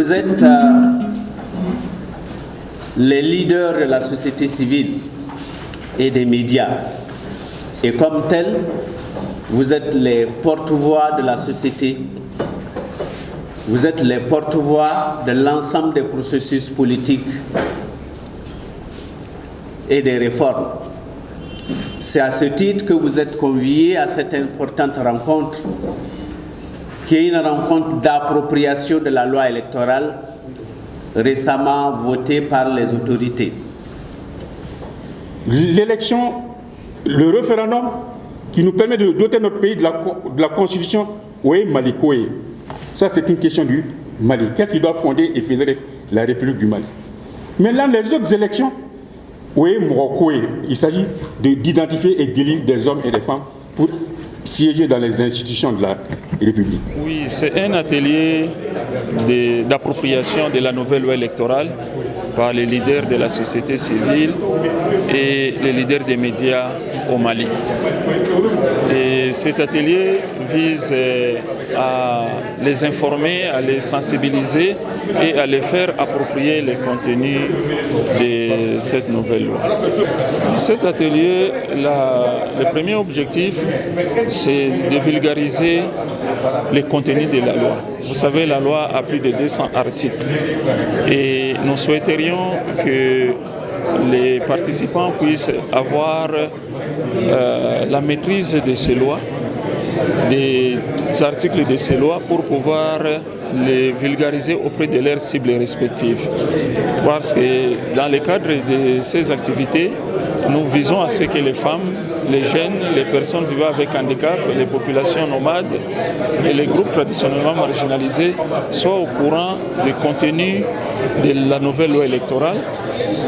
Vous êtes les leaders de la société civile et des médias. Et comme tels, vous êtes les porte-voix de la société. Vous êtes les porte-voix de l'ensemble des processus politiques et des réformes. C'est à ce titre que vous êtes conviés à cette importante rencontre, qui est une rencontre d'appropriation de la loi électorale récemment votée par les autorités. L'élection, le référendum qui nous permet de doter notre pays de la constitution, oui, Mali, oui. Ça, c'est une question du Mali. Qu'est-ce qui doit fonder et fédérer la République du Mali? Maintenant, les autres élections, oui, Morocco, il s'agit d'identifier et d'élire des hommes et des femmes pour siéger dans les institutions de la République. Oui, c'est un atelier d'appropriation de la nouvelle loi électorale par les leaders de la société civile et les leaders des médias au Mali. Et cet atelier vise à les informer, à les sensibiliser et à les faire approprier les contenus de cette nouvelle loi. Dans cet atelier, le premier objectif, c'est de vulgariser les contenus de la loi. Vous savez, la loi a plus de 200 articles et nous souhaiterions que les participants puissent avoir la maîtrise de ces lois, des articles de ces lois pour pouvoir les vulgariser auprès de leurs cibles respectives. Parce que dans le cadre de ces activités, nous visons à ce que les femmes, les jeunes, les personnes vivant avec handicap, les populations nomades et les groupes traditionnellement marginalisés soient au courant du contenu de la nouvelle loi électorale,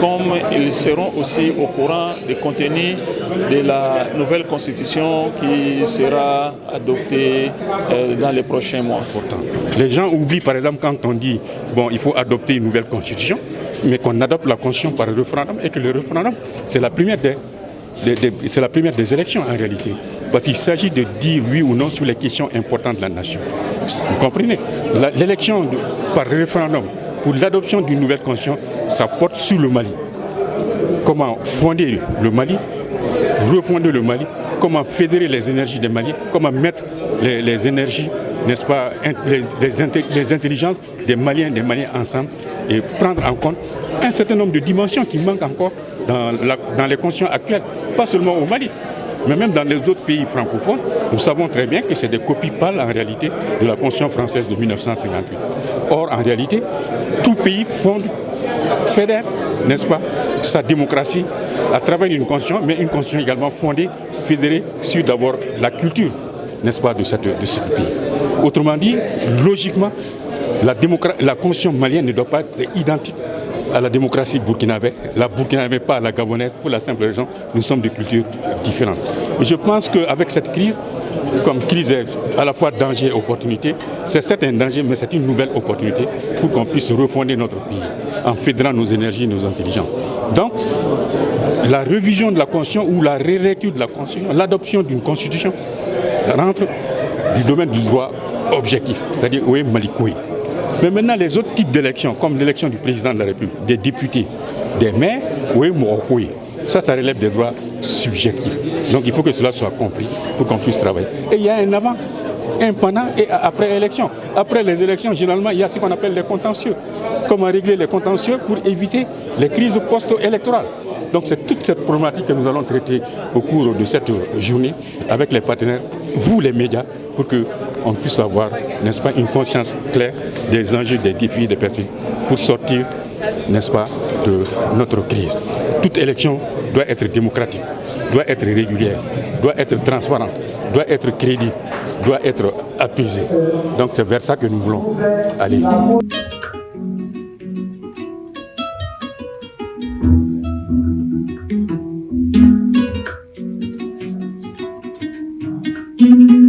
comme ils seront aussi au courant du contenu de la nouvelle constitution qui sera adoptée dans les prochains mois. Les gens oublient par exemple quand on dit bon, il faut adopter une nouvelle constitution, mais qu'on adopte la constitution par référendum et que le référendum, c'est la première des élections en réalité. Parce qu'il s'agit de dire oui ou non sur les questions importantes de la nation. Vous comprenez? L'élection par référendum pour l'adoption d'une nouvelle constitution, ça porte sur le Mali. Comment fonder le Mali, refonder le Mali, comment fédérer les énergies des Maliens, comment mettre les énergies, n'est-ce pas, les intelligences des Maliens ensemble et prendre en compte un certain nombre de dimensions qui manquent encore dans les constitutions actuelles, pas seulement au Mali, mais même dans les autres pays francophones. Nous savons très bien que c'est des copies pâles en réalité de la Constitution française de 1958. Or, en réalité, tout pays fédère, n'est-ce pas, sa démocratie à travers une constitution, mais une constitution également fondée, fédérée sur d'abord la culture, n'est-ce pas, de ce pays. Autrement dit, logiquement, la constitution malienne ne doit pas être identique à la démocratie burkinabé, la burkinabé pas à la gabonaise, pour la simple raison, nous sommes de cultures différentes. Et je pense qu'avec cette crise, comme crise est à la fois danger et opportunité, c'est certes un danger, mais c'est une nouvelle opportunité pour qu'on puisse refonder notre pays en fédérant nos énergies et nos intelligences. Donc, la révision de la Constitution ou la rélecture de la Constitution, l'adoption d'une Constitution rentre du domaine du droit objectif, c'est-à-dire oui, Malikoui. Mais maintenant, les autres types d'élections, comme l'élection du président de la République, des députés, des maires, oui, Moroccoui, ça relève des droits subjectifs. Donc il faut que cela soit compris pour qu'on puisse travailler. Et il y a un avant, un pendant et après élection. Après les élections, généralement, il y a ce qu'on appelle les contentieux. Comment régler les contentieux pour éviter les crises post-électorales. Donc c'est toute cette problématique que nous allons traiter au cours de cette journée avec les partenaires, vous les médias, pour qu'on puisse avoir, n'est-ce pas, une conscience claire des enjeux, des défis, des perspectives, pour sortir, n'est-ce pas, de notre crise. Toute élection doit être démocratique, doit être régulière, doit être transparente, doit être crédible, doit être apaisée. Donc c'est vers ça que nous voulons aller. Thank you.